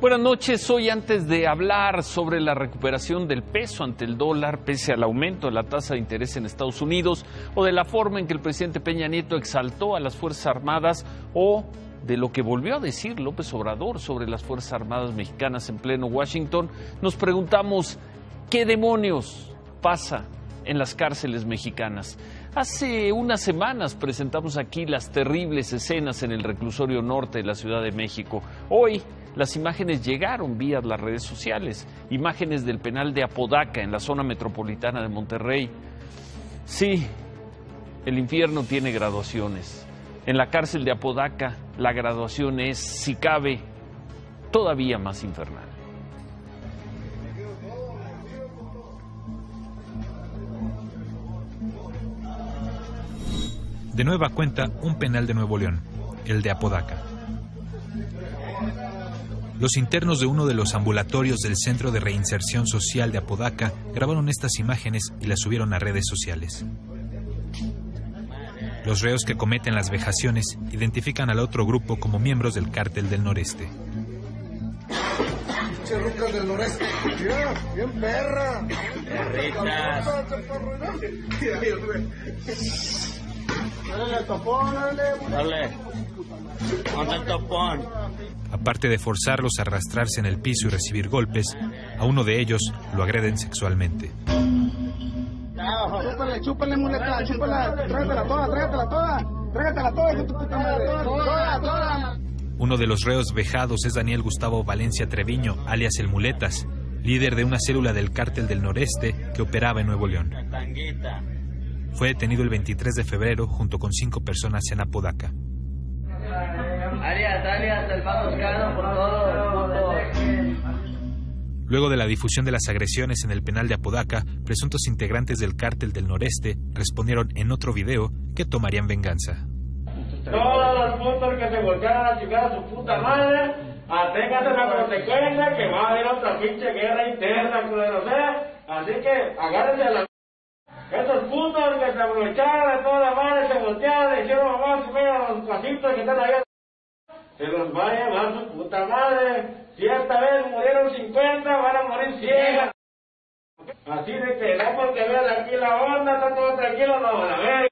Buenas noches. Hoy, antes de hablar sobre la recuperación del peso ante el dólar, pese al aumento de la tasa de interés en Estados Unidos, o de la forma en que el presidente Peña Nieto exaltó a las Fuerzas Armadas, o de lo que volvió a decir López Obrador sobre las Fuerzas Armadas mexicanas en pleno Washington, nos preguntamos, ¿qué demonios pasa en las cárceles mexicanas? Hace unas semanas presentamos aquí las terribles escenas en el reclusorio norte de la Ciudad de México. Hoy las imágenes llegaron vía las redes sociales, imágenes del penal de Apodaca en la zona metropolitana de Monterrey. Sí, el infierno tiene graduaciones. En la cárcel de Apodaca la graduación es, si cabe, todavía más infernal. De nueva cuenta, un penal de Nuevo León, el de Apodaca. Los internos de uno de los ambulatorios del Centro de Reinserción Social de Apodaca grabaron estas imágenes y las subieron a redes sociales. Los reos que cometen las vejaciones identifican al otro grupo como miembros del Cártel del Noreste. Rucas del Noreste. Mira, bien perra. Dale, topón, dale. ¿Dónde el topón? Aparte de forzarlos a arrastrarse en el piso y recibir golpes, a uno de ellos lo agreden sexualmente. Chúpale, muleta, chúpala. Trágatela toda, hijo de tu puta madre. Toda. Uno de los reos vejados es Daniel Gustavo Valencia Treviño, alias El Muletas, líder de una célula del Cártel del Noreste que operaba en Nuevo León. Fue detenido el 23 de febrero junto con 5 personas en Apodaca. Alias, el más buscado por todos. Luego de la difusión de las agresiones en el penal de Apodaca, presuntos integrantes del Cártel del Noreste respondieron en otro video que tomarían venganza. Todos los putos que se voltearon a chingar a su puta madre, aténganse la consecuencia que va a haber otra pinche guerra interna, culero, así que agárrense a la... Esos putos que se aprovecharon de toda la madre, se voltearon, le hicieron mamá su medio a los pasitos que están ahí, se los va a llevar su puta madre. Si esta vez murieron 50, van a morir 100. Así de que no porque vean aquí la onda, está todo tranquilo, no van a ver.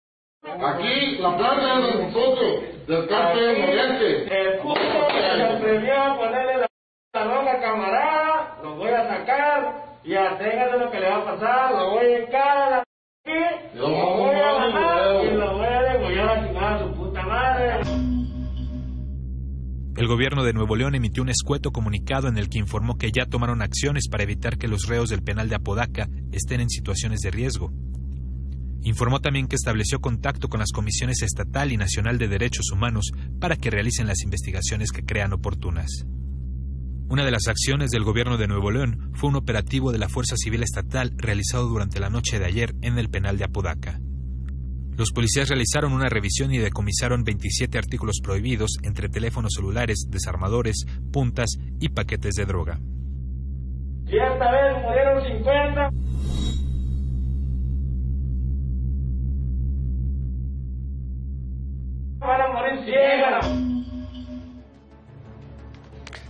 Aquí la planta es de nosotros, del Cártel del Noreste. El puto que se atrevió a ponerle la loca camarada, lo voy a sacar y aténgase lo que le va a pasar, lo voy a hincar a la aquí, lo voy a matar y lo voy a degollar a chingar a su puta madre. El gobierno de Nuevo León emitió un escueto comunicado en el que informó que ya tomaron acciones para evitar que los reos del penal de Apodaca estén en situaciones de riesgo. Informó también que estableció contacto con las comisiones estatal y nacional de derechos humanos para que realicen las investigaciones que crean oportunas. Una de las acciones del gobierno de Nuevo León fue un operativo de la Fuerza Civil Estatal realizado durante la noche de ayer en el penal de Apodaca. Los policías realizaron una revisión y decomisaron 27 artículos prohibidos entre teléfonos celulares, desarmadores, puntas y paquetes de droga. Si esta vez murieron 50... van a morir 100.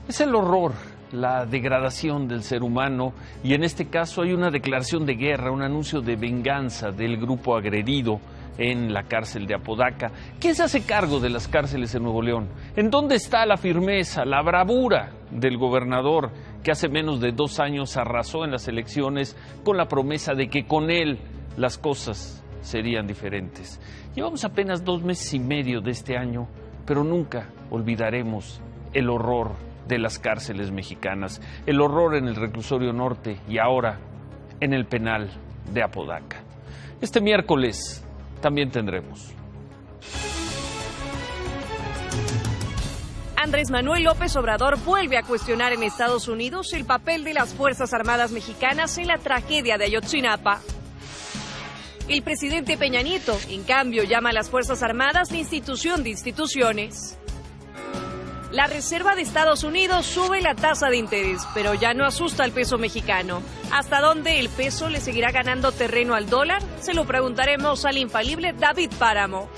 Es el horror, la degradación del ser humano, y en este caso hay una declaración de guerra, un anuncio de venganza del grupo agredido en la cárcel de Apodaca. ¿Quién se hace cargo de las cárceles en Nuevo León? ¿En dónde está la firmeza, la bravura del gobernador que hace menos de 2 años arrasó en las elecciones con la promesa de que con él las cosas serían diferentes? Llevamos apenas 2 meses y medio de este año, pero nunca olvidaremos el horror de las cárceles mexicanas, el horror en el reclusorio norte y ahora en el penal de Apodaca. Este miércoles también tendremos. Andrés Manuel López Obrador vuelve a cuestionar en Estados Unidos el papel de las Fuerzas Armadas mexicanas en la tragedia de Ayotzinapa. El presidente Peña Nieto, en cambio, llama a las Fuerzas Armadas la institución de instituciones. La Reserva de Estados Unidos sube la tasa de interés, pero ya no asusta al peso mexicano. ¿Hasta dónde el peso le seguirá ganando terreno al dólar? Se lo preguntaremos al infalible David Páramo.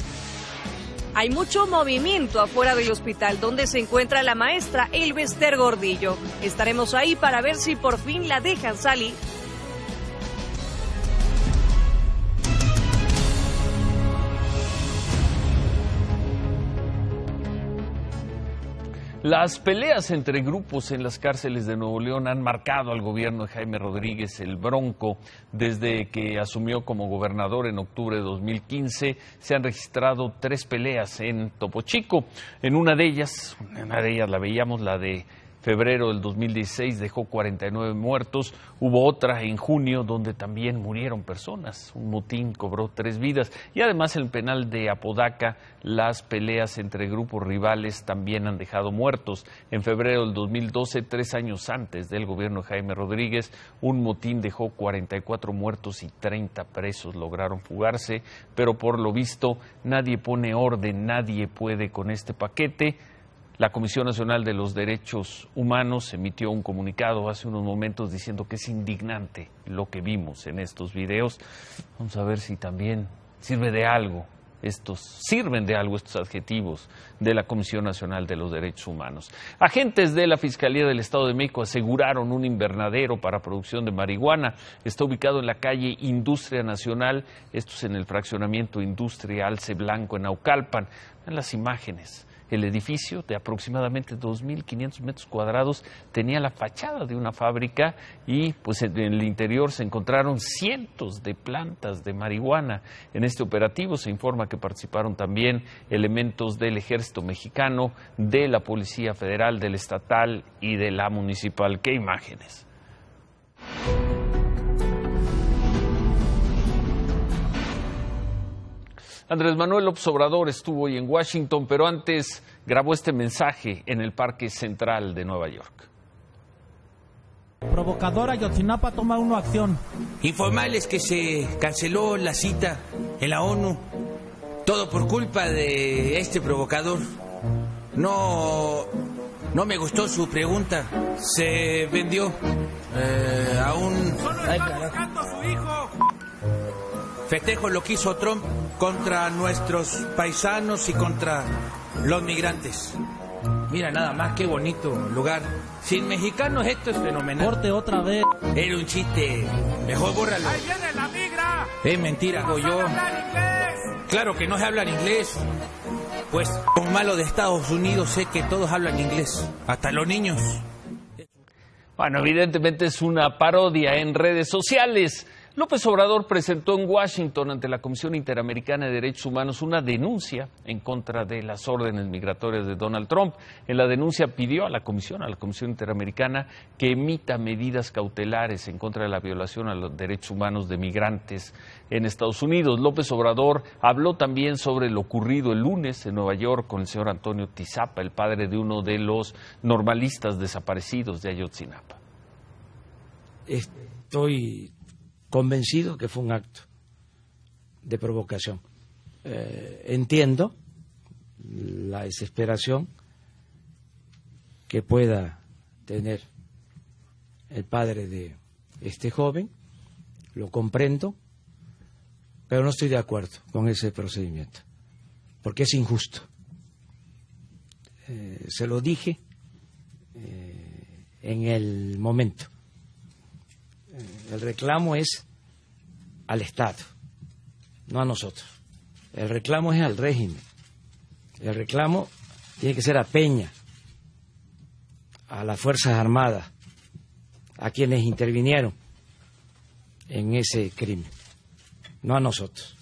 Hay mucho movimiento afuera del hospital donde se encuentra la maestra Elvester Gordillo. Estaremos ahí para ver si por fin la dejan salir. Las peleas entre grupos en las cárceles de Nuevo León han marcado al gobierno de Jaime Rodríguez el Bronco. Desde que asumió como gobernador en octubre de 2015, se han registrado 3 peleas en Topo Chico. En una de ellas la veíamos, la de febrero del 2016, dejó 49 muertos. Hubo otra en junio donde también murieron personas. Un motín cobró 3 vidas. Y además en el penal de Apodaca, las peleas entre grupos rivales también han dejado muertos. En febrero del 2012, 3 años antes del gobierno de Jaime Rodríguez, un motín dejó 44 muertos y 30 presos lograron fugarse. Pero por lo visto nadie pone orden, nadie puede con este paquete. La Comisión Nacional de los Derechos Humanos emitió un comunicado hace unos momentos diciendo que es indignante lo que vimos en estos videos. Vamos a ver si también sirven de algo estos adjetivos de la Comisión Nacional de los Derechos Humanos. Agentes de la Fiscalía del Estado de México aseguraron un invernadero para producción de marihuana. Está ubicado en la calle Industria Nacional, esto es en el fraccionamiento Industria Alce Blanco en Naucalpan. En las imágenes. El edificio, de aproximadamente 2.500 metros cuadrados, tenía la fachada de una fábrica y pues en el interior se encontraron cientos de plantas de marihuana. En este operativo se informa que participaron también elementos del Ejército Mexicano, de la Policía Federal, del Estatal y de la Municipal. ¿Qué imágenes? Andrés Manuel López Obrador estuvo hoy en Washington, pero antes grabó este mensaje en el Parque Central de Nueva York. Provocadora, Ayotzinapa toma acción. Informarles que se canceló la cita en la ONU, todo por culpa de este provocador. No me gustó su pregunta, se vendió a un... ¡Solo está buscando a su hijo! Festejo lo que hizo Trump contra nuestros paisanos y contra los migrantes. Mira nada más qué bonito lugar. Sin mexicanos esto es fenomenal. Corte otra vez. Era un chiste. Mejor bórralo. ¡Ahí viene la migra! Es mentira, hago yo. Claro que no se habla inglés. Pues con malo de Estados Unidos sé que todos hablan inglés. Hasta los niños. Bueno, evidentemente es una parodia en redes sociales. López Obrador presentó en Washington ante la Comisión Interamericana de Derechos Humanos una denuncia en contra de las órdenes migratorias de Donald Trump. En la denuncia pidió a la Comisión Interamericana, que emita medidas cautelares en contra de la violación a los derechos humanos de migrantes en Estados Unidos. López Obrador habló también sobre lo ocurrido el lunes en Nueva York con el señor Antonio Tizapa, el padre de uno de los normalistas desaparecidos de Ayotzinapa. Estoy convencido que fue un acto de provocación. Entiendo la desesperación que pueda tener el padre de este joven, lo comprendo, pero no estoy de acuerdo con ese procedimiento, porque es injusto. Se lo dije en el momento. El reclamo es al Estado, no a nosotros. El reclamo es al régimen. El reclamo tiene que ser a Peña, a las Fuerzas Armadas, a quienes intervinieron en ese crimen, no a nosotros.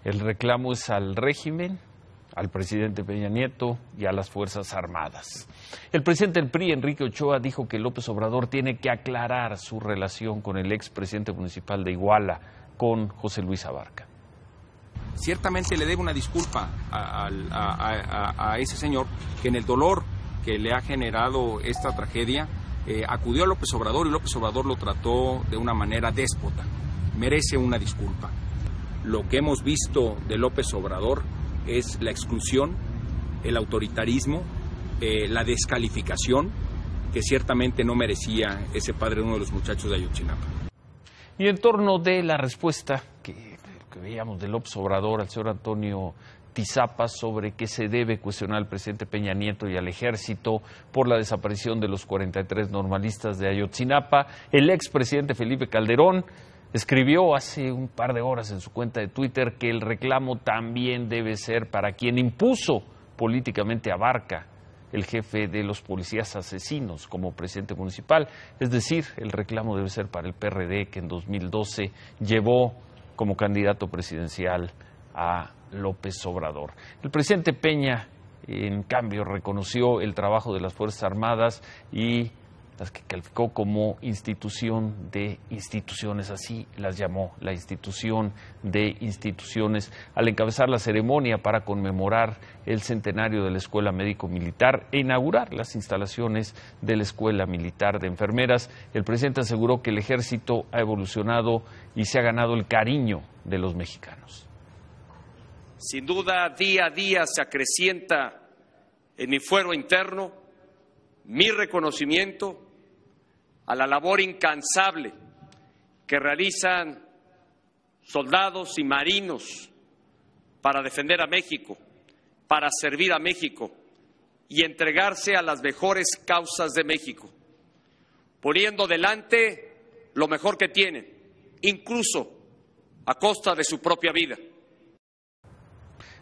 El reclamo es al régimen, al presidente Peña Nieto y a las Fuerzas Armadas. El presidente del PRI, Enrique Ochoa, dijo que López Obrador tiene que aclarar su relación con el expresidente municipal de Iguala, con José Luis Abarca. Ciertamente le debe una disculpa a ese señor que en el dolor que le ha generado esta tragedia acudió a López Obrador y López Obrador lo trató de una manera déspota. Merece una disculpa. Lo que hemos visto de López Obrador es la exclusión, el autoritarismo, la descalificación que ciertamente no merecía ese padre de uno de los muchachos de Ayotzinapa. Y en torno de la respuesta que veíamos de López Obrador al señor Antonio Tizapa sobre que se debe cuestionar al presidente Peña Nieto y al ejército por la desaparición de los 43 normalistas de Ayotzinapa. El expresidente Felipe Calderón escribió hace un par de horas en su cuenta de Twitter que el reclamo también debe ser para quien impuso políticamente a Barca, el jefe de los policías asesinos, como presidente municipal. Es decir, el reclamo debe ser para el PRD, que en 2012 llevó como candidato presidencial a López Obrador. El presidente Peña, en cambio, reconoció el trabajo de las Fuerzas Armadas y las que calificó como institución de instituciones, así las llamó, la institución de instituciones, al encabezar la ceremonia para conmemorar el centenario de la Escuela Médico Militar e inaugurar las instalaciones de la Escuela Militar de Enfermeras. El presidente aseguró que el ejército ha evolucionado y se ha ganado el cariño de los mexicanos. Sin duda, día a día se acrecienta en mi fuero interno mi reconocimiento a la labor incansable que realizan soldados y marinos para defender a México, para servir a México y entregarse a las mejores causas de México, poniendo delante lo mejor que tienen, incluso a costa de su propia vida.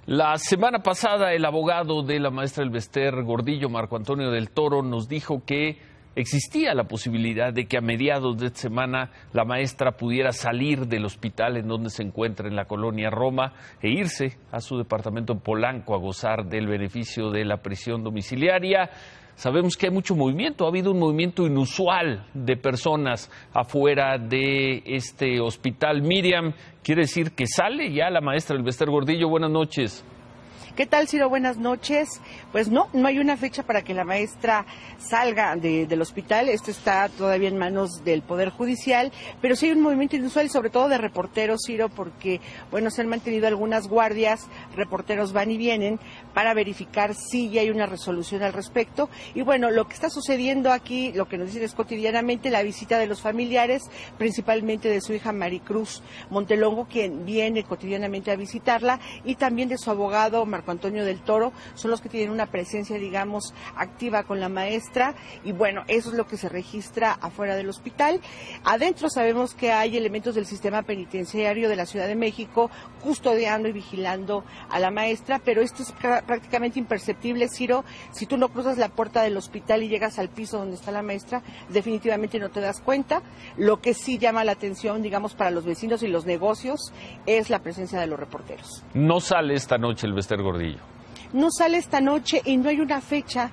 La semana pasada, el abogado de la maestra Elbester Gordillo, Marco Antonio del Toro, nos dijo que existía la posibilidad de que a mediados de esta semana la maestra pudiera salir del hospital en donde se encuentra en la colonia Roma e irse a su departamento en Polanco a gozar del beneficio de la prisión domiciliaria. Sabemos que hay mucho movimiento, ha habido un movimiento inusual de personas afuera de este hospital. Miriam, ¿quiere decir que sale ya la maestra Elbester Gordillo? Buenas noches. ¿Qué tal, Ciro? Buenas noches. Pues no hay una fecha para que la maestra salga del hospital. Esto está todavía en manos del Poder Judicial, pero sí hay un movimiento inusual y sobre todo de reporteros, Ciro, porque, bueno, se han mantenido algunas guardias, reporteros van y vienen para verificar si ya hay una resolución al respecto. Y bueno, lo que está sucediendo aquí, lo que nos dicen es cotidianamente la visita de los familiares, principalmente de su hija Maricruz Montelongo, quien viene cotidianamente a visitarla, y también de su abogado Marco Antonio del Toro, son los que tienen una presencia, digamos, activa con la maestra, y bueno, eso es lo que se registra afuera del hospital. Adentro sabemos que hay elementos del sistema penitenciario de la Ciudad de México custodiando y vigilando a la maestra, pero esto es prácticamente imperceptible, Ciro. Si tú no cruzas la puerta del hospital y llegas al piso donde está la maestra, definitivamente no te das cuenta. Lo que sí llama la atención, digamos, para los vecinos y los negocios es la presencia de los reporteros. No sale esta noche Elbester Gordillo. No sale esta noche y no hay una fecha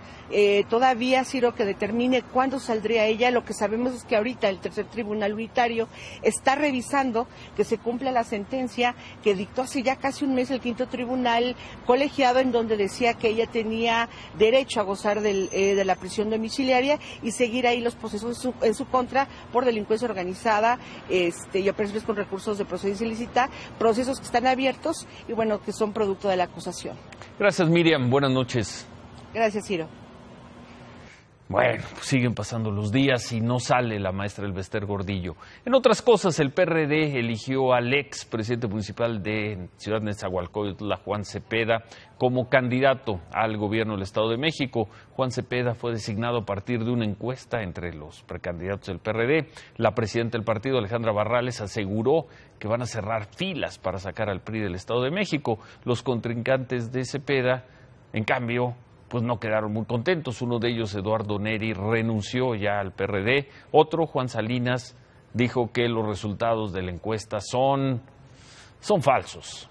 todavía, Ciro, que determine cuándo saldría ella. Lo que sabemos es que ahorita el tercer tribunal unitario está revisando que se cumpla la sentencia que dictó hace ya casi un mes el quinto tribunal colegiado, en donde decía que ella tenía derecho a gozar de la prisión domiciliaria y seguir ahí los procesos en su contra por delincuencia organizada y operaciones con recursos de procedencia ilícita, procesos que están abiertos y bueno, que son producto de la acusación. Gracias, Miriam. Buenas noches. Gracias, Ciro. Bueno, pues siguen pasando los días y no sale la maestra Elbester Gordillo. En otras cosas, el PRD eligió al ex presidente municipal de Ciudad Nezahualcóyotl, Juan Cepeda, como candidato al gobierno del Estado de México. Juan Cepeda fue designado a partir de una encuesta entre los precandidatos del PRD. La presidenta del partido, Alejandra Barrales, aseguró que van a cerrar filas para sacar al PRI del Estado de México. Los contrincantes de Cepeda, en cambio, pues no quedaron muy contentos. Uno de ellos, Eduardo Neri, renunció ya al PRD. Otro, Juan Salinas, dijo que los resultados de la encuesta son falsos.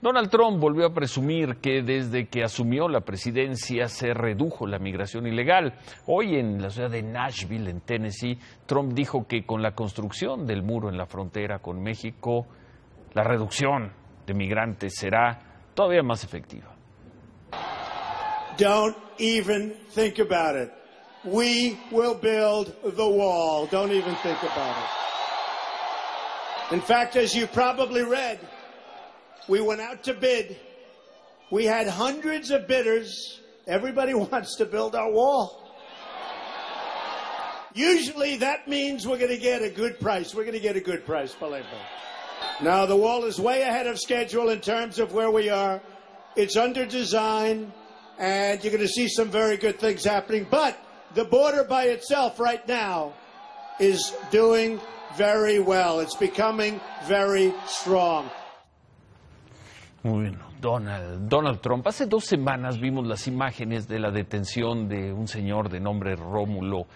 Donald Trump volvió a presumir que desde que asumió la presidencia se redujo la migración ilegal. Hoy en la ciudad de Nashville, en Tennessee, Trump dijo que con la construcción del muro en la frontera con México, la reducción de migrantes será todavía más efectiva. Don't even think about it. We will build the wall. Don't even think about it. In fact, as you probably read, we went out to bid. We had hundreds of bidders. Everybody wants to build our wall. Usually that means we're going to get a good price. We're going to get a good price, believe me. Now, the wall is way ahead of schedule in terms of where we are. It's under design, and you're going to see some very good things happening. But the border by itself right now is doing very well. It's becoming very strong. Bueno, Donald Trump. Hace 2 semanas vimos las imágenes de la detención de un señor de nombre Rómulo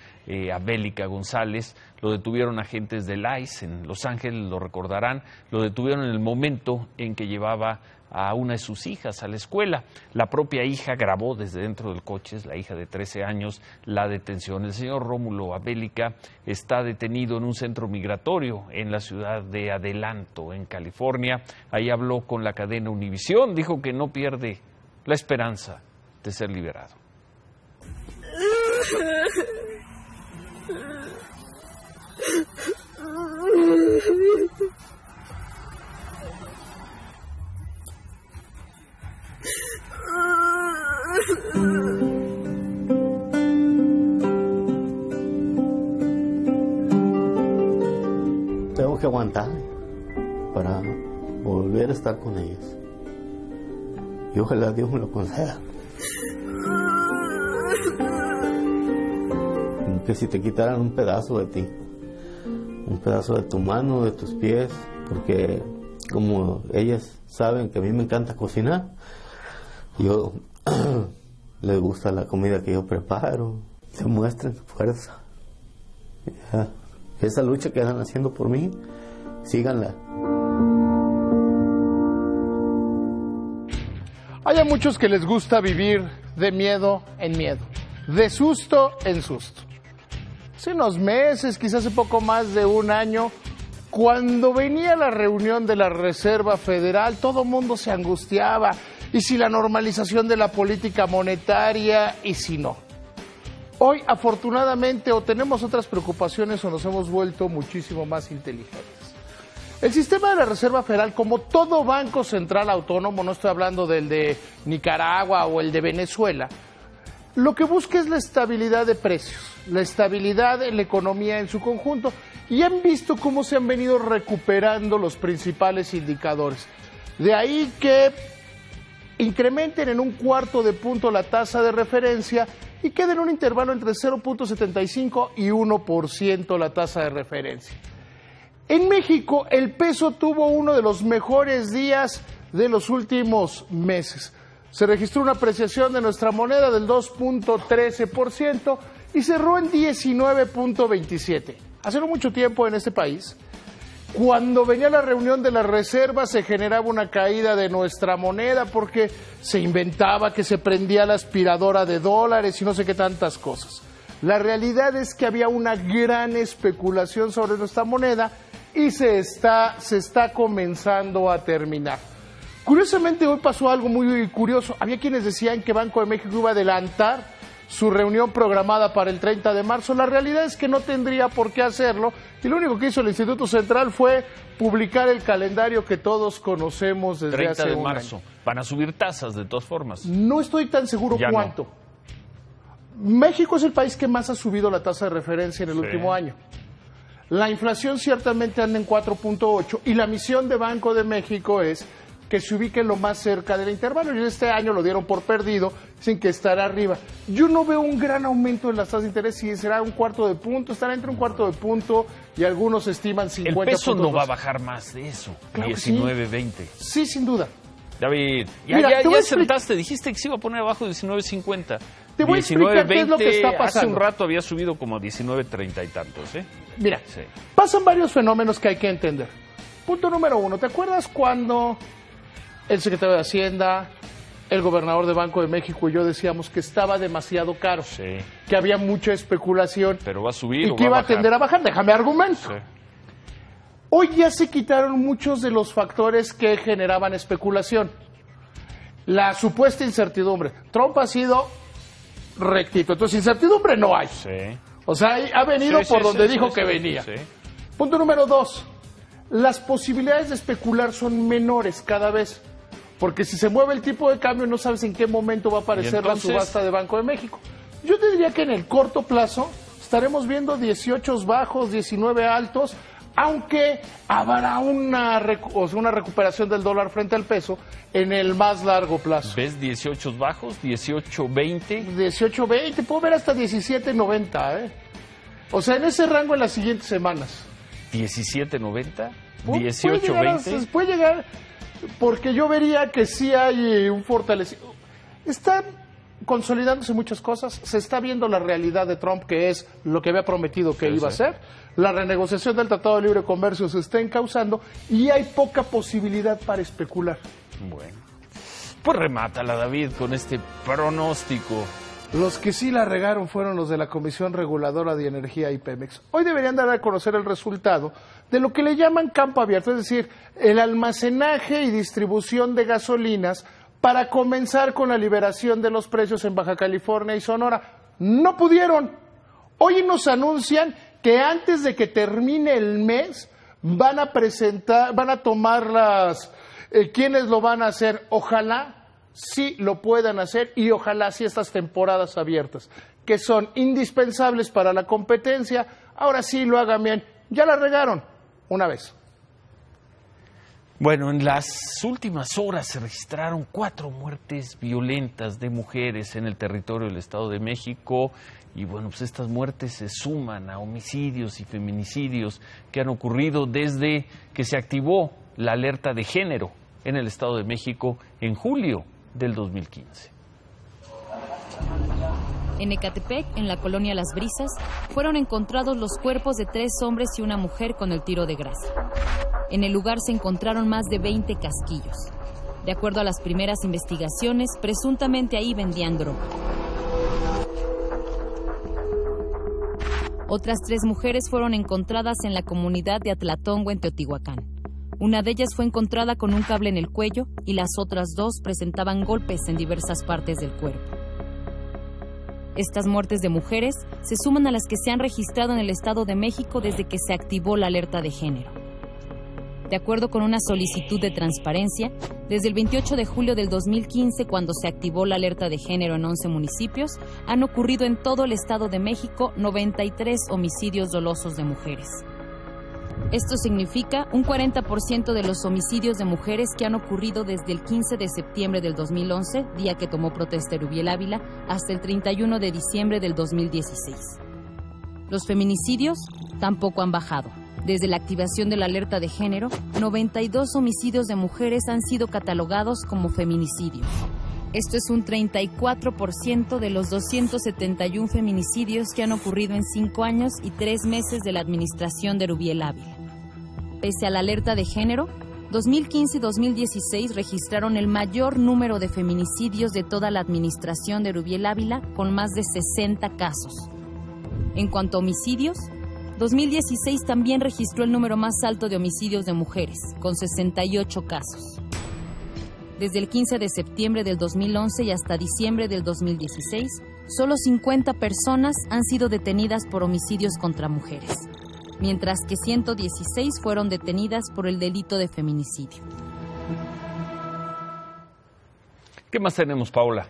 Abélica González. Lo detuvieron agentes del ICE en Los Ángeles, lo recordarán. Lo detuvieron en el momento en que llevaba a una de sus hijas a la escuela. La propia hija grabó desde dentro del coche, es la hija de 13 años, la detención. El señor Rómulo Abélica está detenido en un centro migratorio en la ciudad de Adelanto, en California. Ahí habló con la cadena Univisión, dijo que no pierde la esperanza de ser liberado. Tengo que aguantar para volver a estar con ellos. Y ojalá Dios me lo conceda. Como que si te quitaran un pedazo de ti, un pedazo de tu mano, de tus pies, porque como ellas saben que a mí me encanta cocinar, yo les gusta la comida que yo preparo, demuestren su fuerza. Esa lucha que están haciendo por mí, síganla. Hay a muchos que les gusta vivir de miedo en miedo, de susto en susto. Hace unos meses, quizás hace poco más de un año, cuando venía la reunión de la Reserva Federal, todo el mundo se angustiaba. Y si la normalización de la política monetaria, y si no. Hoy, afortunadamente, o tenemos otras preocupaciones o nos hemos vuelto muchísimo más inteligentes. El sistema de la Reserva Federal, como todo banco central autónomo, no estoy hablando del de Nicaragua o el de Venezuela, lo que busca es la estabilidad de precios, la estabilidad en la economía en su conjunto, y han visto cómo se han venido recuperando los principales indicadores. De ahí que incrementen en 1/4 de punto la tasa de referencia y queden en un intervalo entre 0.75 y 1% la tasa de referencia. En México, el peso tuvo uno de los mejores días de los últimos meses. Se registró una apreciación de nuestra moneda del 2.13% y cerró en 19.27. Hace no mucho tiempo en este país, cuando venía la reunión de la Reserva, se generaba una caída de nuestra moneda porque se inventaba que se prendía la aspiradora de dólares y no sé qué tantas cosas. La realidad es que había una gran especulación sobre nuestra moneda y se está comenzando a terminar. Curiosamente, hoy pasó algo muy curioso. Había quienes decían que Banco de México iba a adelantar su reunión programada para el 30 de marzo. La realidad es que no tendría por qué hacerlo y lo único que hizo el Instituto Central fue publicar el calendario que todos conocemos desde hace un año. 30 de marzo. Van a subir tasas de todas formas. No estoy tan seguro cuánto. No. México es el país que más ha subido la tasa de referencia en el último año. La inflación ciertamente anda en 4.8 y la misión de Banco de México es que se ubique lo más cerca del intervalo. Y este año lo dieron por perdido, sin que estará arriba. Yo no veo un gran aumento en las tasas de interés, si será 1/4 de punto, estará entre 1/4 de punto y algunos estiman 50 puntos. El peso no más. va a bajar más de eso, claro 19, 20. Sí, sin duda. David, Mira, ya sentaste, dijiste que se iba a poner abajo de 19.50. Te voy a explicar qué es lo que está pasando. Hace un rato había subido como a 19.30 y tantos, ¿eh? Mira, pasan varios fenómenos que hay que entender. Punto número 1, ¿te acuerdas cuando el secretario de Hacienda, el gobernador de Banco de México y yo decíamos que estaba demasiado caro, que había mucha especulación, pero va a subir y que iba a tender a bajar? Déjame argumento. Hoy ya se quitaron muchos de los factores que generaban especulación. La supuesta incertidumbre. Trump ha sido rectito, entonces incertidumbre no hay. O sea, ha venido por donde dijo que venía. Punto número 2. Las posibilidades de especular son menores cada vez. Porque si se mueve el tipo de cambio no sabes en qué momento va a aparecer la subasta de Banco de México. Yo te diría que en el corto plazo estaremos viendo 18 bajos, 19 altos, aunque habrá una recuperación del dólar frente al peso en el más largo plazo. ¿Ves 18 bajos, 18.20? 18.20, puedo ver hasta 17.90, O sea, en ese rango en las siguientes semanas. ¿17.90? ¿18.20? Puede llegar, porque yo vería que sí hay un fortalecimiento. Están consolidándose muchas cosas, se está viendo la realidad de Trump, que es lo que había prometido que iba a hacer. La renegociación del Tratado de Libre Comercio se está encauzando y hay poca posibilidad para especular. Bueno, pues remátala, David, con este pronóstico. Los que sí la regaron fueron los de la Comisión Reguladora de Energía y Pemex. Hoy deberían dar a conocer el resultado de lo que le llaman campo abierto, es decir, el almacenaje y distribución de gasolinas para comenzar con la liberación de los precios en Baja California y Sonora. No pudieron. Hoy nos anuncian que antes de que termine el mes van a tomar las quiénes lo van a hacer. Ojalá sí lo puedan hacer y ojalá sí estas temporadas abiertas, que son indispensables para la competencia, ahora sí lo hagan bien. Ya la regaron una vez. Bueno, en las últimas horas se registraron 4 muertes violentas de mujeres en el territorio del Estado de México y bueno, pues estas muertes se suman a homicidios y feminicidios que han ocurrido desde que se activó la alerta de género en el Estado de México en julio del 2015. En Ecatepec, en la colonia Las Brisas, fueron encontrados los cuerpos de 3 hombres y una mujer con el tiro de grasa. En el lugar se encontraron más de 20 casquillos. De acuerdo a las primeras investigaciones, presuntamente ahí vendían droga. Otras 3 mujeres fueron encontradas en la comunidad de Atlatongo, en Teotihuacán. Una de ellas fue encontrada con un cable en el cuello y las otras 2 presentaban golpes en diversas partes del cuerpo. Estas muertes de mujeres se suman a las que se han registrado en el Estado de México desde que se activó la alerta de género. De acuerdo con una solicitud de transparencia, desde el 28 de julio del 2015, cuando se activó la alerta de género en 11 municipios, han ocurrido en todo el Estado de México 93 homicidios dolosos de mujeres. Esto significa un 40% de los homicidios de mujeres que han ocurrido desde el 15 de septiembre del 2011, día que tomó protesta Erubiel Ávila, hasta el 31 de diciembre del 2016. Los feminicidios tampoco han bajado. Desde la activación de la alerta de género, 92 homicidios de mujeres han sido catalogados como feminicidios. Esto es un 34% de los 271 feminicidios que han ocurrido en 5 años y 3 meses de la administración de Erubiel Ávila. Pese a la alerta de género, 2015 y 2016 registraron el mayor número de feminicidios de toda la administración de Erubiel Ávila, con más de 60 casos. En cuanto a homicidios, 2016 también registró el número más alto de homicidios de mujeres, con 68 casos. Desde el 15 de septiembre del 2011 y hasta diciembre del 2016, solo 50 personas han sido detenidas por homicidios contra mujeres, mientras que 116 fueron detenidas por el delito de feminicidio. ¿Qué más tenemos, Paola?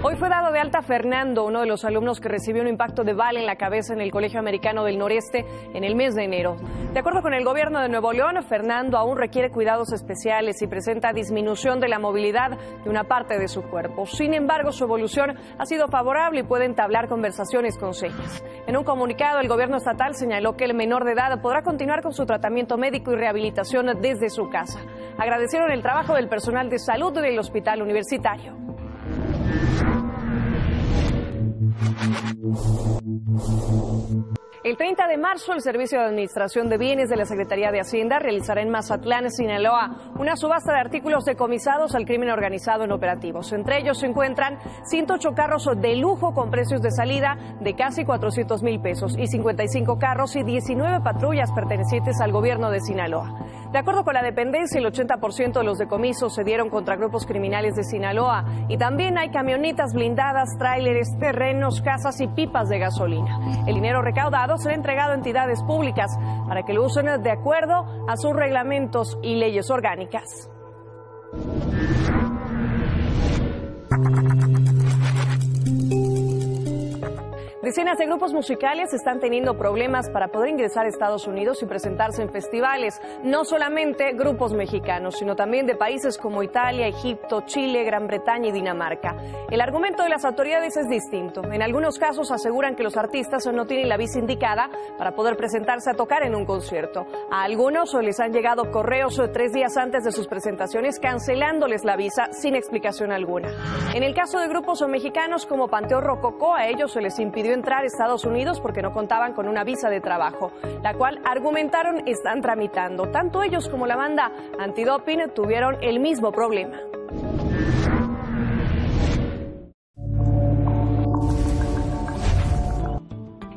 Hoy fue dado de alta Fernando, uno de los alumnos que recibió un impacto de bala en la cabeza en el Colegio Americano del Noreste en el mes de enero. De acuerdo con el gobierno de Nuevo León, Fernando aún requiere cuidados especiales y presenta disminución de la movilidad de una parte de su cuerpo. Sin embargo, su evolución ha sido favorable y puede entablar conversaciones con señas. En un comunicado, el gobierno estatal señaló que el menor de edad podrá continuar con su tratamiento médico y rehabilitación desde su casa. Agradecieron el trabajo del personal de salud del hospital universitario. El 30 de marzo, el Servicio de Administración de Bienes de la Secretaría de Hacienda realizará en Mazatlán, Sinaloa, una subasta de artículos decomisados al crimen organizado en operativos. Entre ellos se encuentran 108 carros de lujo con precios de salida de casi 400,000 pesos y 55 carros y 19 patrullas pertenecientes al gobierno de Sinaloa. De acuerdo con la dependencia, el 80% de los decomisos se dieron contra grupos criminales de Sinaloa y también hay camionetas blindadas, tráileres, terrenos, casas y pipas de gasolina. El dinero recaudado será entregado a entidades públicas para que lo usen de acuerdo a sus reglamentos y leyes orgánicas. Decenas de grupos musicales están teniendo problemas para poder ingresar a Estados Unidos y presentarse en festivales. No solamente grupos mexicanos, sino también de países como Italia, Egipto, Chile, Gran Bretaña y Dinamarca. El argumento de las autoridades es distinto. En algunos casos aseguran que los artistas no tienen la visa indicada para poder presentarse a tocar en un concierto. A algunos les han llegado correos 3 días antes de sus presentaciones cancelándoles la visa sin explicación alguna. En el caso de grupos mexicanos como Panteón Rococó, a ellos se les impidió entrar a Estados Unidos porque no contaban con una visa de trabajo, la cual argumentaron están tramitando. Tanto ellos como la banda Antidoping tuvieron el mismo problema.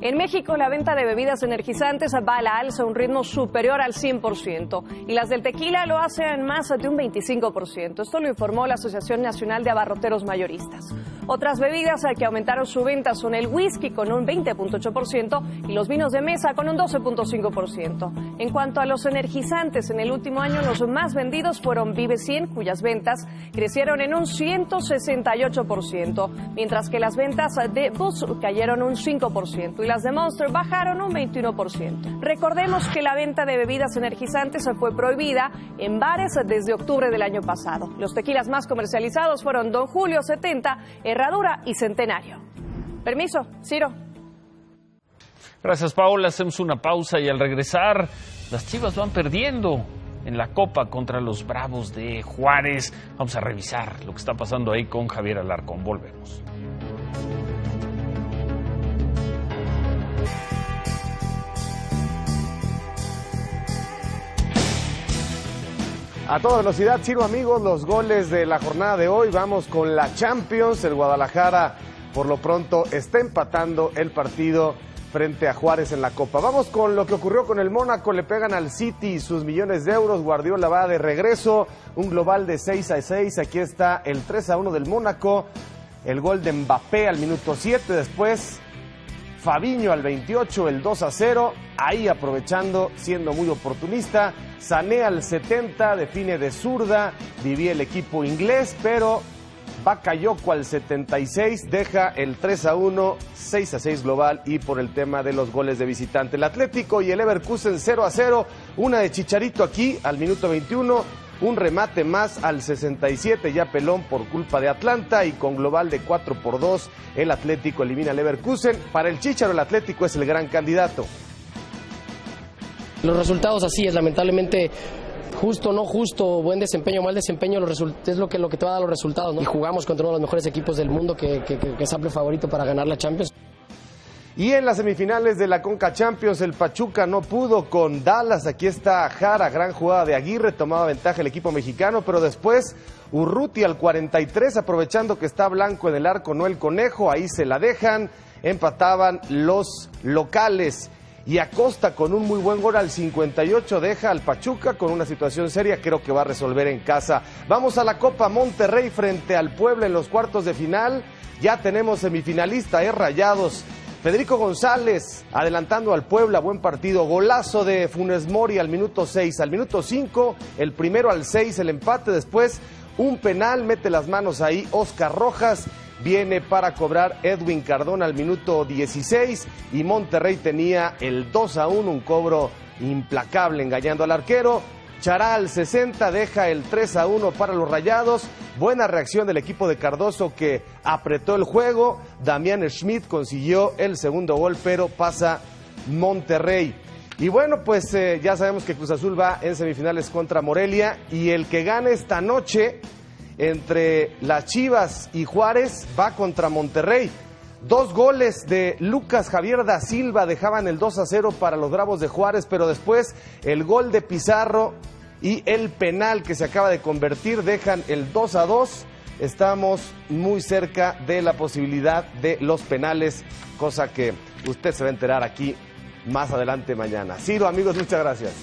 En México, la venta de bebidas energizantes va a la alza a un ritmo superior al 100% y las del tequila lo hacen más de un 25%. Esto lo informó la Asociación Nacional de Abarroteros Mayoristas. Otras bebidas que aumentaron su venta son el whisky con un 20.8% y los vinos de mesa con un 12.5%. En cuanto a los energizantes, en el último año los más vendidos fueron Vive 100, cuyas ventas crecieron en un 168%, mientras que las ventas de Boost cayeron un 5% y las de Monster bajaron un 21%. Recordemos que la venta de bebidas energizantes fue prohibida en bares desde octubre del año pasado. Los tequilas más comercializados fueron Don Julio 70, Herradura y Centenario. Permiso, Ciro. Gracias, Paola. Hacemos una pausa y al regresar, las Chivas van perdiendo en la Copa contra los Bravos de Juárez. Vamos a revisar lo que está pasando ahí con Javier Alarcón. Volvemos. A toda velocidad, Ciro, amigos, los goles de la jornada de hoy. Vamos con la Champions. El Guadalajara, por lo pronto, está empatando el partido frente a Juárez en la Copa. Vamos con lo que ocurrió con el Mónaco. Le pegan al City sus millones de euros. Guardiola va de regreso. Un global de 6-6. Aquí está el 3-1 del Mónaco. El gol de Mbappé al minuto 7. Después Fabinho al 28, el 2-0. Ahí aprovechando, siendo muy oportunista. Sané al 70, define de zurda. Vivía el equipo inglés, pero Bakayoko al 76 deja el 3-1, 6-6 global. Y por el tema de los goles de visitante, el Atlético y el Leverkusen 0-0. Una de Chicharito aquí al minuto 21. Un remate más al 67, ya pelón por culpa de Atlanta, y con global de 4-2 el Atlético elimina al Leverkusen. Para el Chícharo, el Atlético es el gran candidato. Los resultados así es, lamentablemente, justo, no justo, buen desempeño, mal desempeño, es lo que te va a dar los resultados, ¿no? Y jugamos contra uno de los mejores equipos del mundo que es amplio favorito para ganar la Champions. Y en las semifinales de la Conca Champions, el Pachuca no pudo con Dallas. Aquí está Jara, gran jugada de Aguirre, tomaba ventaja el equipo mexicano, pero después Urruti al 43, aprovechando que está Blanco en el arco, no el Conejo, ahí se la dejan, empataban los locales. Y Acosta con un muy buen gol al 58 deja al Pachuca con una situación seria, creo que va a resolver en casa. Vamos a la Copa Monterrey frente al Puebla en los cuartos de final. Ya tenemos semifinalista, Rayados. Federico González adelantando al Puebla, buen partido, golazo de Funes Mori al minuto 6, al minuto 5, el primero al 6, el empate, después un penal, mete las manos ahí Oscar Rojas, viene para cobrar Edwin Cardona al minuto 16 y Monterrey tenía el 2-1, un cobro implacable engañando al arquero. Chará al 60 deja el 3-1 para los Rayados. Buena reacción del equipo de Cardoso que apretó el juego. Damián Schmidt consiguió el segundo gol, pero pasa Monterrey. Y bueno, pues ya sabemos que Cruz Azul va en semifinales contra Morelia. Y el que gane esta noche entre las Chivas y Juárez va contra Monterrey. 2 goles de Lucas Javier da Silva dejaban el 2-0 para los Bravos de Juárez, pero después el gol de Pizarro y el penal que se acaba de convertir dejan el 2-2. Estamos muy cerca de la posibilidad de los penales, cosa que usted se va a enterar aquí más adelante mañana. Ciro, amigos, muchas gracias.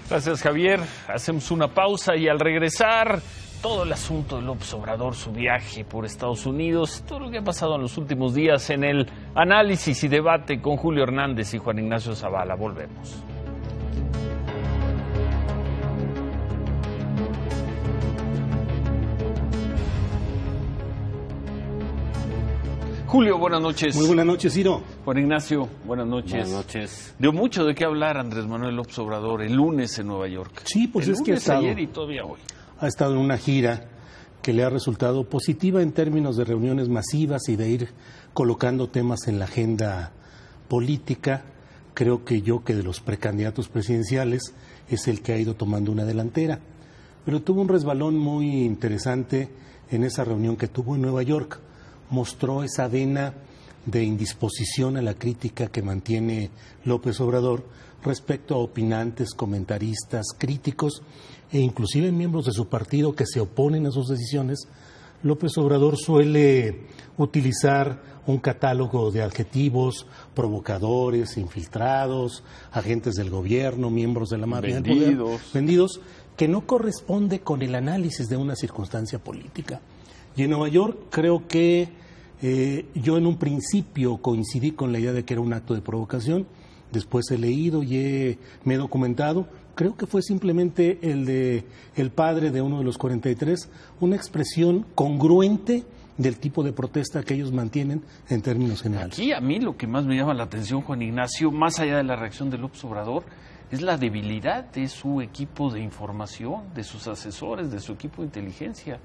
Gracias, Javier. Hacemos una pausa y al regresar, todo el asunto de López Obrador, su viaje por Estados Unidos, todo lo que ha pasado en los últimos días en el análisis y debate con Julio Hernández y Juan Ignacio Zavala. Volvemos. Julio, buenas noches. Muy buenas noches, Ciro. Juan Ignacio, buenas noches. Buenas noches. Dio mucho de qué hablar Andrés Manuel López Obrador el lunes en Nueva York. Sí, pues el es que ayer y todavía hoy. Ha estado en una gira que le ha resultado positiva en términos de reuniones masivas y de ir colocando temas en la agenda política. Creo que de los precandidatos presidenciales es el que ha ido tomando una delantera. Pero tuvo un resbalón muy interesante en esa reunión que tuvo en Nueva York. Mostró esa vena de indisposición a la crítica que mantiene López Obrador respecto a opinantes, comentaristas, críticos e inclusive miembros de su partido que se oponen a sus decisiones. López Obrador suele utilizar un catálogo de adjetivos: provocadores, infiltrados, agentes del gobierno, miembros de la mafia del poder, vendidos, que no corresponde con el análisis de una circunstancia política. Y en Nueva York creo que yo en un principio coincidí con la idea de que era un acto de provocación. Después he leído y me he documentado. Creo que fue simplemente el padre de uno de los 43, una expresión congruente del tipo de protesta que ellos mantienen en términos generales. Aquí a mí lo que más me llama la atención, Juan Ignacio, más allá de la reacción de López Obrador, es la debilidad de su equipo de información, de sus asesores, de su equipo de inteligencia,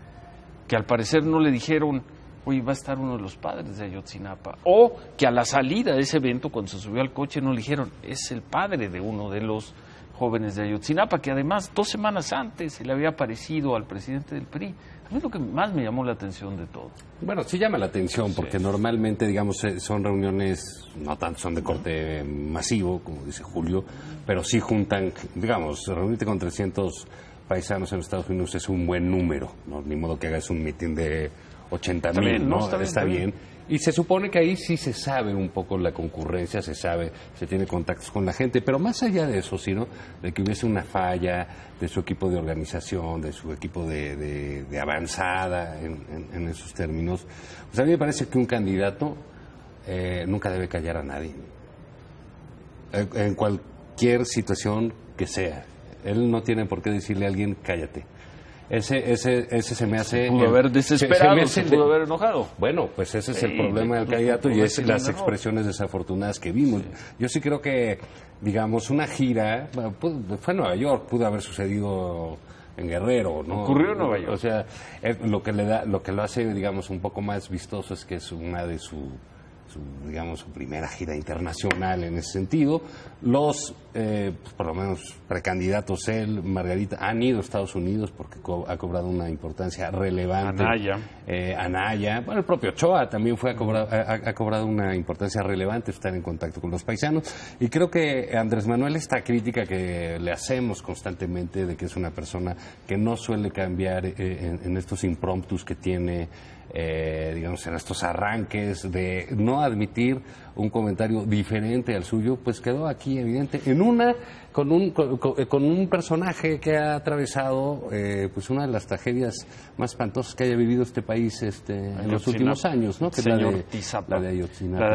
que al parecer no le dijeron: oye, va a estar uno de los padres de Ayotzinapa, o que a la salida de ese evento, cuando se subió al coche, no le dijeron: es el padre de uno de los jóvenes de Ayotzinapa, que además 2 semanas antes se le había aparecido al presidente del PRI. A mí es lo que más me llamó la atención de todo. Bueno, sí llama la atención, porque normalmente, digamos, son reuniones, no tanto son de corte masivo, como dice Julio, pero sí juntan, digamos, reunirte con 300 paisanos en Estados Unidos es un buen número, ¿no? Ni modo que hagas un mitin de 80,000, ¿no? Está bien. Y se supone que ahí sí se sabe un poco la concurrencia, se tiene contactos con la gente, pero más allá de eso, sino de que hubiese una falla de su equipo de organización, de su equipo de avanzada en esos términos, pues a mí me parece que un candidato nunca debe callar a nadie, en cualquier situación que sea. Él no tiene por qué decirle a alguien: cállate. Ese se me hace... Se pudo haber desesperado, se pudo haber enojado. Bueno, pues ese es el problema del candidato y es las expresiones desafortunadas que vimos. Sí. Yo sí creo que, digamos, una gira, fue en Nueva York, pudo haber sucedido en Guerrero, ¿no? Ocurrió en Nueva York. O sea, lo que lo hace, digamos, un poco más vistoso es que es una de su primera gira internacional en ese sentido. Los, por lo menos, precandidatos, él, Margarita, han ido a Estados Unidos porque ha cobrado una importancia relevante. Anaya. Bueno, el propio Ochoa también ha cobrado una importancia relevante, estar en contacto con los paisanos. Y creo que Andrés Manuel, esta crítica que le hacemos constantemente de que es una persona que no suele cambiar en estos impromptus que tiene, digamos, en estos arranques de no admitir un comentario diferente al suyo, pues quedó aquí evidente con un personaje que ha atravesado pues una de las tragedias más espantosas que haya vivido este país en los últimos años, ¿no? Que es la de Ayotzinapa. La de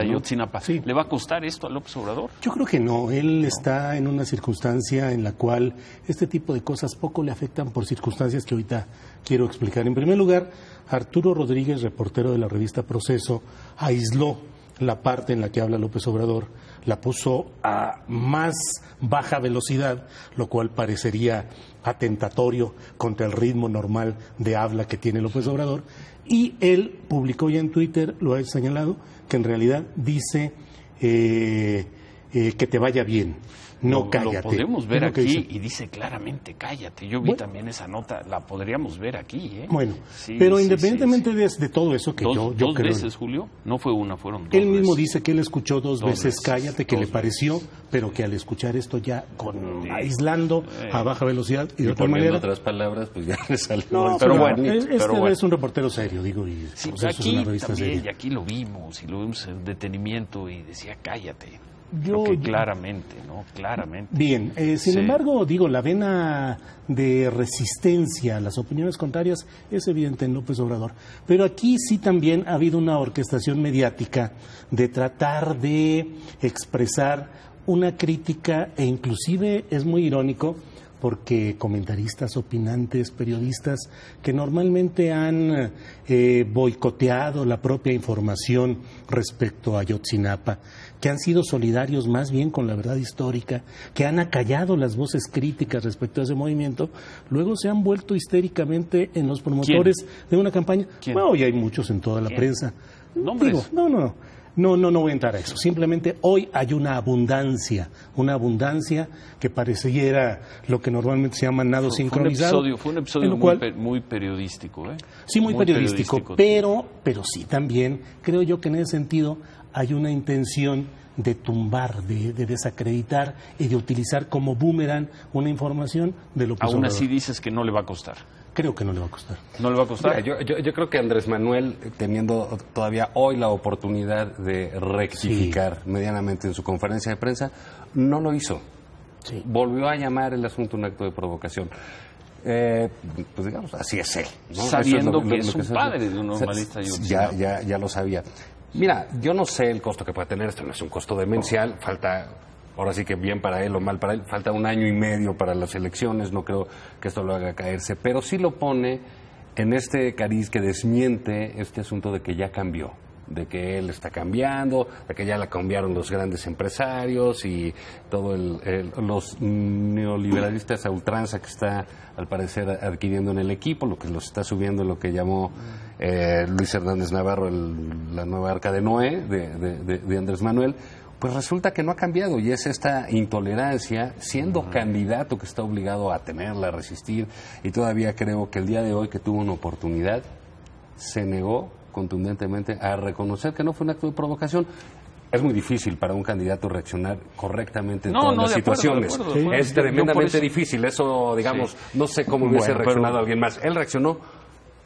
Ayotzinapa. ¿No? Sí. ¿Le va a costar esto a López Obrador? Yo creo que no. Él está en una circunstancia en la cual este tipo de cosas poco le afectan por circunstancias que ahorita quiero explicar. En primer lugar, Arturo Rodríguez, reportero de la revista Proceso, aisló la parte en la que habla López Obrador, la puso a más baja velocidad, lo cual parecería atentatorio contra el ritmo normal de habla que tiene López Obrador, y él publicó ya en Twitter, lo ha señalado, que en realidad dice que te vaya bien. No, cállate. Lo podemos ver aquí y dice claramente cállate. Yo vi también esa nota, la podríamos ver aquí. Bueno, sí, pero independientemente de todo eso que yo creo... ¿2 veces, veces, Julio? No fue una, fueron 2 Él mismo dice que él escuchó 2 veces cállate, que le pareció, pero que al escuchar esto ya aislando a baja velocidad y de otra manera... otras palabras, pues ya le salió... No, pero bueno, es un reportero serio, digo, y sí, pues aquí es una revista también, seria. Y aquí lo vimos en detenimiento y decía cállate. Claramente, ¿no? Claramente. Bien, sin embargo, digo, la vena de resistencia a las opiniones contrarias es evidente en López Obrador. Pero aquí sí también ha habido una orquestación mediática de tratar de expresar una crítica, e inclusive es muy irónico, porque comentaristas, opinantes, periodistas que normalmente han boicoteado la propia información respecto a Ayotzinapa, que han sido solidarios más bien con la verdad histórica, que han acallado las voces críticas respecto a ese movimiento, luego se han vuelto histéricamente en los promotores de una campaña. Bueno, y hay muchos en toda la prensa. ¿Nombres? Digo, no voy a entrar a eso. Simplemente hoy hay una abundancia que pareciera lo que normalmente se llama nado sincronizado. Fue un episodio muy periodístico, ¿eh? Sí, muy periodístico, pero sí también creo yo que en ese sentido hay una intención de tumbar, de desacreditar y de utilizar como boomerang una información de lo que aún así dices que no le va a costar. Creo que no le va a costar. ¿No le va a costar? Mira, yo creo que Andrés Manuel, teniendo todavía hoy la oportunidad de rectificar medianamente en su conferencia de prensa, no lo hizo. Sí. Volvió a llamar el asunto un acto de provocación. Pues digamos, así es él, ¿no? Sabiendo que es un padre de un normalista. Ya lo sabía. Mira, yo no sé el costo que puede tener, esto no es un costo demencial, falta, ahora sí que bien para él o mal para él, falta 1 año y medio para las elecciones, no creo que esto lo haga caerse, pero sí lo pone en este cariz que desmiente este asunto de que ya cambió, de que él está cambiando, de que ya la cambiaron los grandes empresarios y todo los neoliberalistas a ultranza que está al parecer adquiriendo en el equipo, lo que los está subiendo lo que llamó Luis Hernández Navarro la nueva arca de Noé de Andrés Manuel. Pues resulta que no ha cambiado y es esta intolerancia, siendo candidato que está obligado a tenerla, a resistir, y todavía creo que el día de hoy que tuvo una oportunidad, se negó contundentemente a reconocer que no fue un acto de provocación. Es muy difícil para un candidato reaccionar correctamente en todas las situaciones. De acuerdo. Es tremendamente difícil, eso digamos, no sé cómo hubiese reaccionado alguien más. Él reaccionó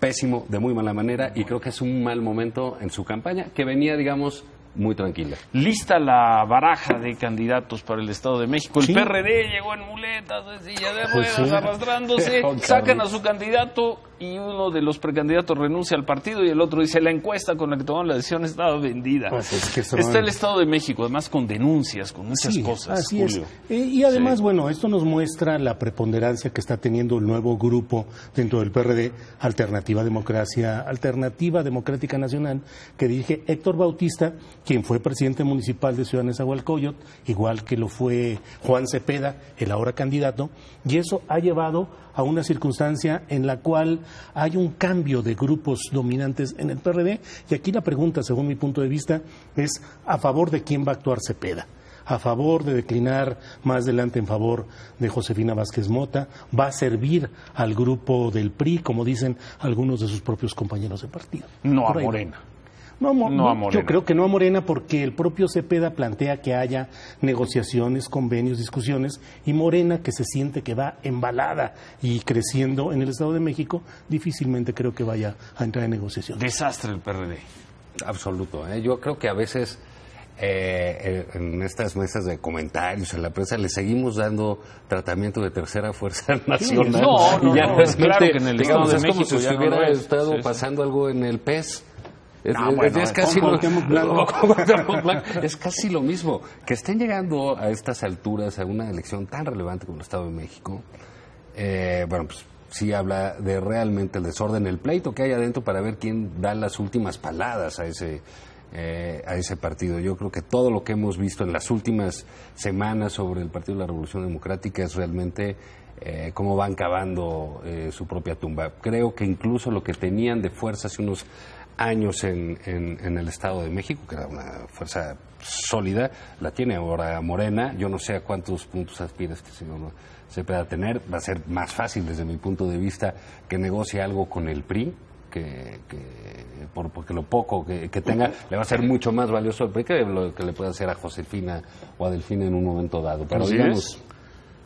pésimo, de muy mala manera, y creo que es un mal momento en su campaña, que venía, digamos, muy tranquila. Lista la baraja de candidatos para el Estado de México. El PRD llegó en muletas, en silla de ruedas, arrastrándose. Sacan a su candidato y uno de los precandidatos renuncia al partido y el otro dice la encuesta con la que tomaron la decisión estaba vendida. Está el Estado de México, además con denuncias, con esas cosas. Así Julio. Y además, bueno, esto nos muestra la preponderancia que está teniendo el nuevo grupo dentro del PRD, Alternativa Democrática Nacional, que dirige Héctor Bautista, quien fue presidente municipal de Ciudad Nezahualcóyotl, igual que lo fue Juan Cepeda, el ahora candidato, y eso ha llevado a una circunstancia en la cual hay un cambio de grupos dominantes en el PRD, y aquí la pregunta, según mi punto de vista, es ¿a favor de quién va a actuar Cepeda? ¿A favor de declinar más adelante en favor de Josefina Vázquez Mota? ¿Va a servir al grupo del PRI, como dicen algunos de sus propios compañeros de partido? No a Morena. No a Morena. Yo creo que no a Morena, porque el propio Cepeda plantea que haya negociaciones, convenios, discusiones, y Morena, que se siente que va embalada y creciendo en el Estado de México, difícilmente creo que vaya a entrar en negociación. Desastre el PRD. Absoluto. Yo creo que a veces en estas mesas de comentarios en la prensa le seguimos dando tratamiento de tercera fuerza nacional. No, es claro que en el Estado de México es como si hubiera estado pasando algo en el PES. Es casi lo mismo. Que estén llegando a estas alturas a una elección tan relevante como el Estado de México, bueno, pues sí habla de realmente el desorden, el pleito que hay adentro para ver quién da las últimas paladas a ese partido. Yo creo que todo lo que hemos visto en las últimas semanas sobre el Partido de la Revolución Democrática es realmente cómo van cavando su propia tumba. Creo que incluso lo que tenían de fuerza hace unos años en el Estado de México, que era una fuerza sólida, la tiene ahora Morena. Yo no sé a cuántos puntos aspira este señor Cepeda a tener. Va a ser más fácil desde mi punto de vista que negocie algo con el PRI, porque lo poco que tenga le va a ser mucho más valioso al PRI que lo que le puede hacer a Josefina o a Delfina en un momento dado. Pero digamos...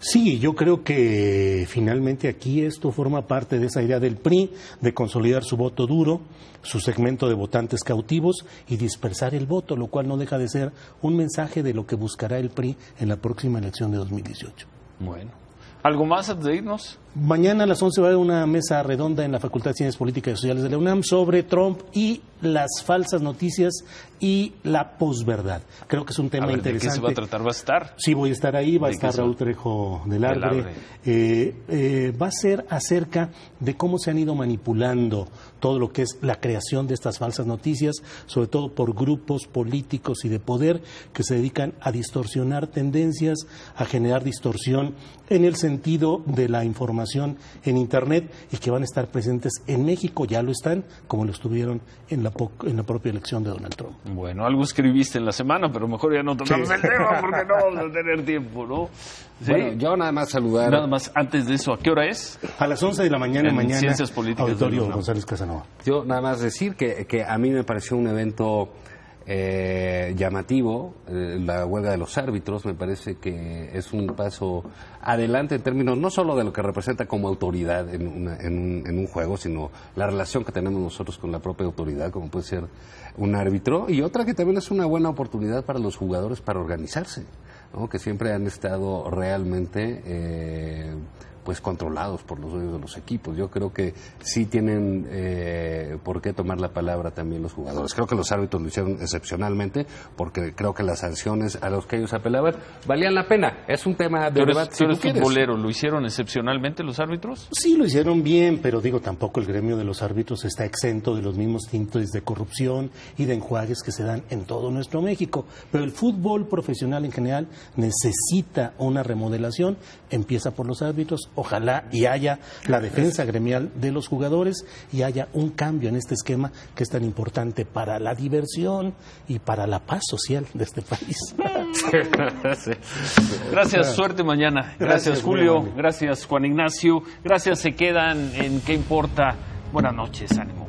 Sí, yo creo que finalmente aquí esto forma parte de esa idea del PRI de consolidar su voto duro, su segmento de votantes cautivos y dispersar el voto, lo cual no deja de ser un mensaje de lo que buscará el PRI en la próxima elección de 2018. Bueno, ¿Algo más antes de irnos? Mañana a las 11 va a haber una mesa redonda en la Facultad de Ciencias Políticas y Sociales de la UNAM sobre Trump y las falsas noticias y la posverdad. Creo que es un tema interesante. ¿De qué se va a tratar? ¿Va a estar? Sí, voy a estar ahí, va a estar Raúl Trejo del Arbre. Va a ser acerca de cómo se han ido manipulando todo lo que es la creación de estas falsas noticias, sobre todo por grupos políticos y de poder que se dedican a distorsionar tendencias, a generar distorsión en el sentido de la información en Internet y que van a estar presentes en México, ya lo están, como lo estuvieron en la propia elección de Donald Trump. Bueno, algo escribiste en la semana, pero mejor ya no tocamos el tema porque no vamos a tener tiempo, ¿no? ¿Sí? Bueno, yo nada más saludar. Nada más, antes de eso, ¿a qué hora es? A las 11 de la mañana, Ciencias Políticas Auditorio González Casanova. Yo nada más decir que a mí me pareció un evento llamativo, la huelga de los árbitros. Me parece que es un paso adelante en términos no solo de lo que representa como autoridad en un juego, sino la relación que tenemos nosotros con la propia autoridad, como puede ser un árbitro, y otra que también es una buena oportunidad para los jugadores para organizarse, ¿no? Que siempre han estado realmente pues controlados por los dueños de los equipos. Yo creo que sí tienen por qué tomar la palabra también los jugadores. Creo que los árbitros lo hicieron excepcionalmente, porque creo que las sanciones a los que ellos apelaban valían la pena. Es un tema de debate. ¿Tú eres futbolero? ¿Lo hicieron excepcionalmente los árbitros? Sí, lo hicieron bien, pero digo, tampoco el gremio de los árbitros está exento de los mismos tintes de corrupción y de enjuagues que se dan en todo nuestro México. Pero el fútbol profesional en general necesita una remodelación, empieza por los árbitros. Ojalá y haya la defensa gremial de los jugadores y haya un cambio en este esquema que es tan importante para la diversión y para la paz social de este país. Gracias, suerte mañana. Gracias, Julio. Gracias, Juan Ignacio. Gracias, se quedan en ¿Qué importa? Buenas noches, ánimo.